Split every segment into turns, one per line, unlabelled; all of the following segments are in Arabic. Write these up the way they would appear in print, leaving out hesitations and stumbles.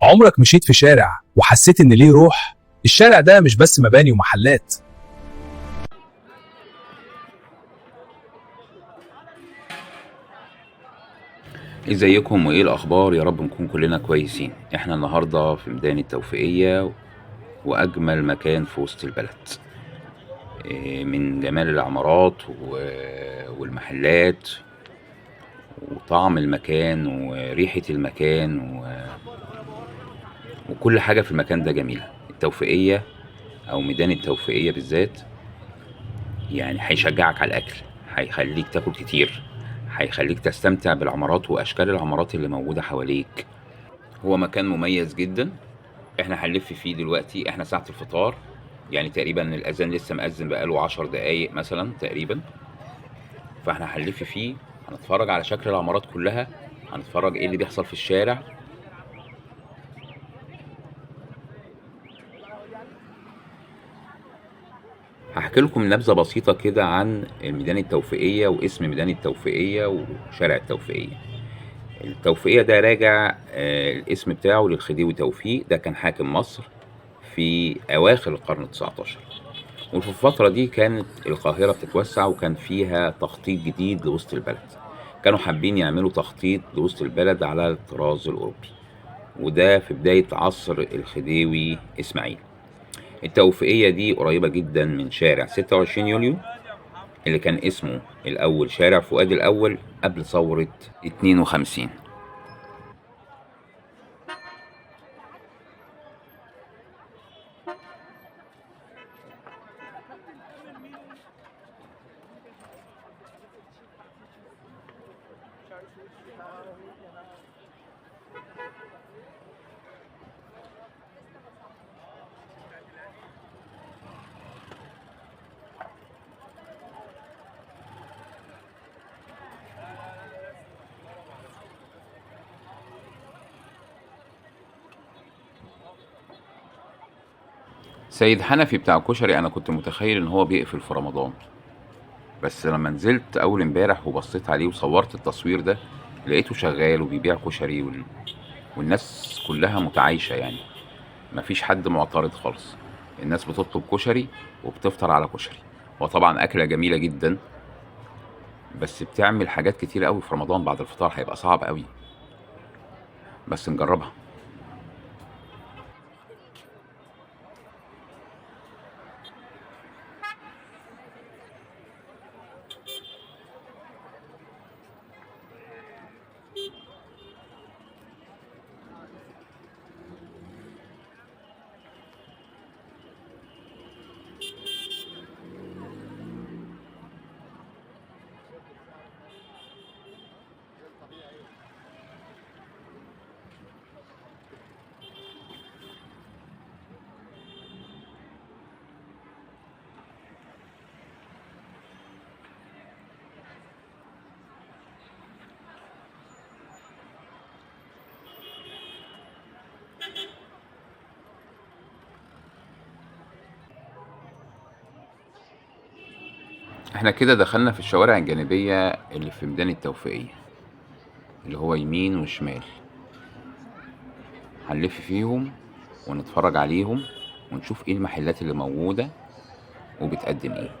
عمرك مشيت في شارع وحسيت إن ليه روح؟ الشارع ده مش بس مباني ومحلات.
ازيكم وايه الاخبار؟ يا رب نكون كلنا كويسين. احنا النهارده في ميدان التوفيقية، واجمل مكان في وسط البلد. من جمال العمارات والمحلات وطعم المكان وريحة المكان وكل حاجة في المكان ده جميلة. التوفيقية او ميدان التوفيقية بالذات يعني هيشجعك على الاكل، هيخليك تاكل كتير، هيخليك تستمتع بالعمارات واشكال العمارات اللي موجودة حواليك. هو مكان مميز جدا. احنا هنلف فيه دلوقتي، احنا ساعة الفطار، يعني تقريبا الاذان لسه مأذن بقاله 10 دقايق مثلا تقريبا. فاحنا هنلف فيه، هنتفرج على شكل العمارات كلها، هنتفرج ايه اللي بيحصل في الشارع. هحكي لكم نبذة بسيطة كده عن ميدان التوفيقية واسم ميدان التوفيقية وشارع التوفيقية. التوفيقية ده راجع الاسم بتاعه للخديوي توفيق، ده كان حاكم مصر في أواخر القرن 19. وفي الفترة دي كانت القاهرة بتتوسع وكان فيها تخطيط جديد لوسط البلد. كانوا حابين يعملوا تخطيط لوسط البلد على الطراز الأوروبي، وده في بداية عصر الخديوي إسماعيل. التوفيقية دي قريبة جدا من شارع 26 يوليو اللي كان اسمه الأول شارع فؤاد الأول قبل ثورة 52. سيد حنفي بتاع الكشري أنا كنت متخيل إن هو بيقفل في رمضان، بس لما نزلت أول امبارح وبصيت عليه وصورت التصوير ده لقيته شغال وبيبيع كشري والناس كلها متعايشة يعني، مفيش حد معترض خالص. الناس بتطلب كشري وبتفطر على كشري. هو طبعا أكلة جميلة جدا، بس بتعمل حاجات كتير قوي في رمضان بعد الفطار هيبقى صعب قوي، بس نجربها. احنا كده دخلنا في الشوارع الجانبية اللي في ميدان التوفيقية، اللي هو يمين وشمال. هنلف فيهم ونتفرج عليهم ونشوف ايه المحلات اللي موجودة وبتقدم ايه.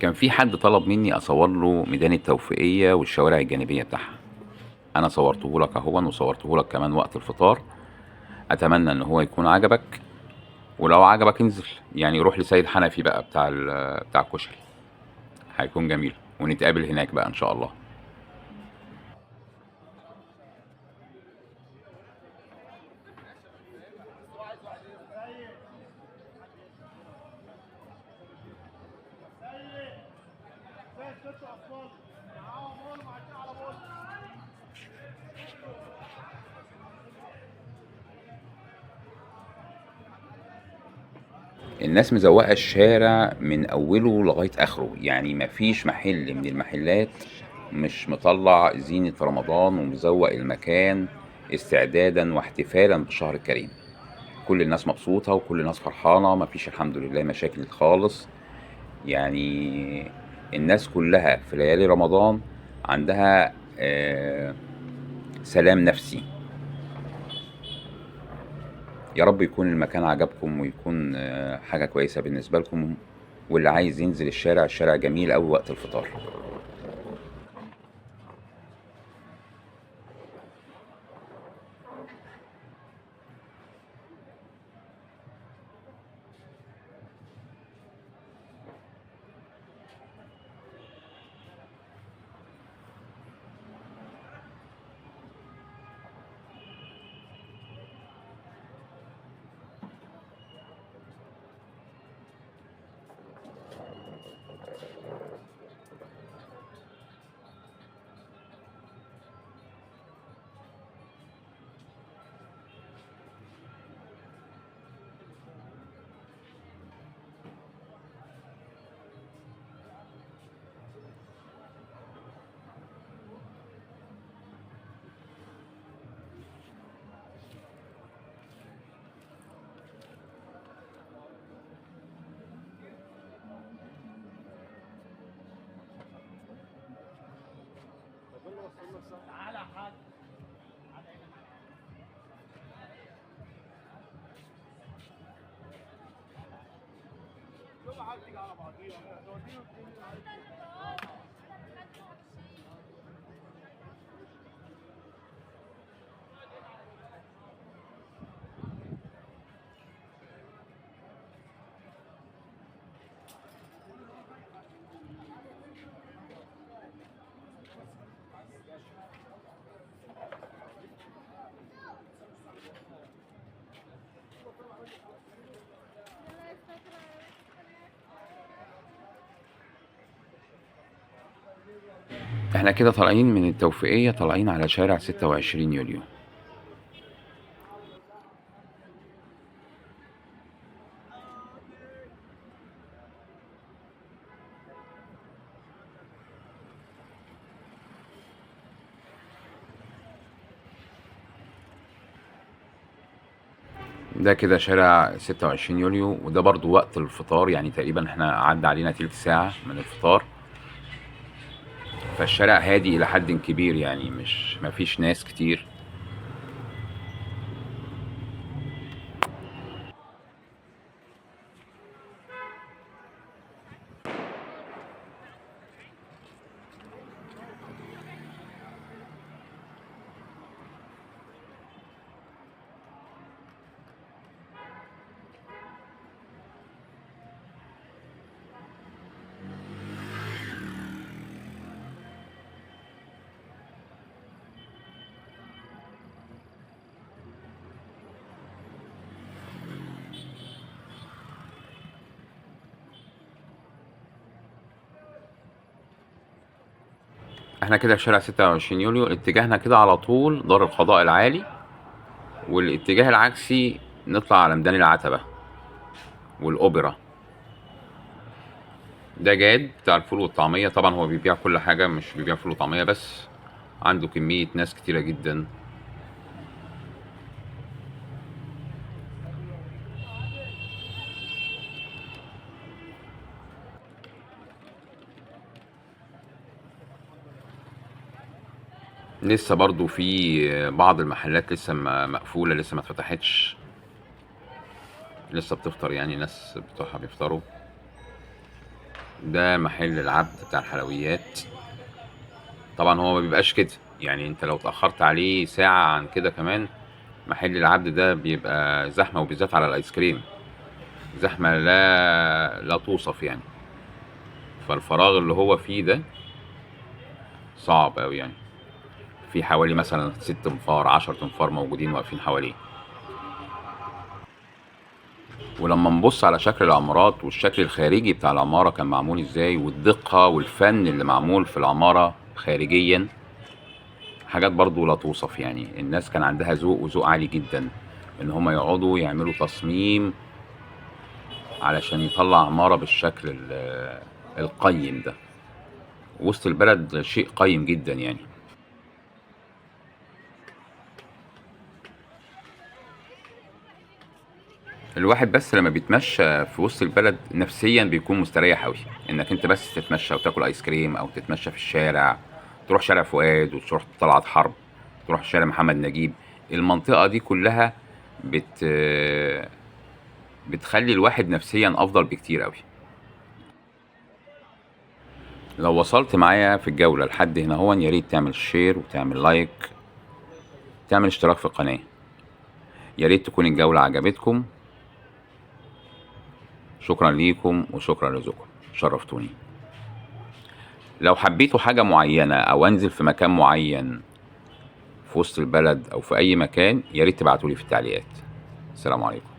كان في حد طلب مني اصور له ميدان التوفيقيه والشوارع الجانبيه بتاعها. انا صورته لك اهون، وصورته لك كمان وقت الفطار. اتمنى ان هو يكون عجبك، ولو عجبك انزل يعني روح لسيد حنفي بقى بتاع الكشري، هيكون جميل، ونتقابل هناك بقى ان شاء الله. الناس مزوقة الشارع من أوله لغاية آخره، يعني مفيش محل من المحلات مش مطلع زينة رمضان ومزوق المكان استعدادا واحتفالا بالشهر الكريم. كل الناس مبسوطة وكل الناس فرحانة، مفيش الحمد لله مشاكل خالص. يعني الناس كلها في ليالي رمضان عندها سلام نفسي. يا رب يكون المكان عجبكم ويكون حاجة كويسة بالنسبة لكم، واللي عايز ينزل الشارع جميل أوي وقت الفطار. احنا كده طالعين من التوفيقية، طالعين على شارع 26 يوليو. ده كده شارع 26 يوليو، وده برضو وقت الفطار، يعني تقريبا احنا عدى علينا تلت ساعة من الفطار. فالشارع هادي إلى حد كبير، يعني مش مفيش ناس كتير. احنا كده في شارع 26 يوليو، اتجاهنا كده على طول دار القضاء العالي، والاتجاه العكسي نطلع على ميدان العتبة والأوبرا. ده جاد بتاع الفول والطعمية، طبعا هو بيبيع كل حاجة، مش بيبيع فول وطعمية بس، عنده كمية ناس كتيرة جدا. لسه برضو في بعض المحلات لسه مقفولة، لسه ما اتفتحتش، لسه بتفطر، يعني ناس بتوعها بيفطروا. ده محل العبد بتاع الحلويات. طبعا هو ما بيبقاش كده، يعني انت لو اتأخرت عليه ساعة عن كده كمان محل العبد ده بيبقى زحمة، وبالذات على الايس كريم زحمة لا توصف يعني. فالفراغ اللي هو فيه ده صعب أوي يعني، في حوالي مثلا 6 انفار 10 انفار موجودين واقفين حواليه. ولما نبص على شكل العمارات والشكل الخارجي بتاع العمارة كان معمول ازاي، والدقة والفن اللي معمول في العمارة خارجيا، حاجات برضو لا توصف يعني. الناس كان عندها ذوق، وذوق عالي جدا، ان هم يقعدوا يعملوا تصميم علشان يطلع عمارة بالشكل القيم ده. وسط البلد شيء قيم جدا يعني. الواحد بس لما بيتمشى في وسط البلد نفسيا بيكون مستريح قوي، انك انت بس تتمشى وتاكل ايس كريم، او تتمشى في الشارع، تروح شارع فؤاد وتروح طلعت حرب، تروح شارع محمد نجيب. المنطقة دي كلها بت بتخلي الواحد نفسيا افضل بكتير قوي. لو وصلت معايا في الجولة لحد هنا هو يا ريت تعمل شير وتعمل لايك، تعمل اشتراك في القناة. يا ريت تكون الجولة عجبتكم. شكرا ليكم وشكرا لذوقكم، شرفتوني. لو حبيتوا حاجة معينة أو أنزل في مكان معين في وسط البلد أو في أي مكان، يا ريت تبعتولي في التعليقات. السلام عليكم.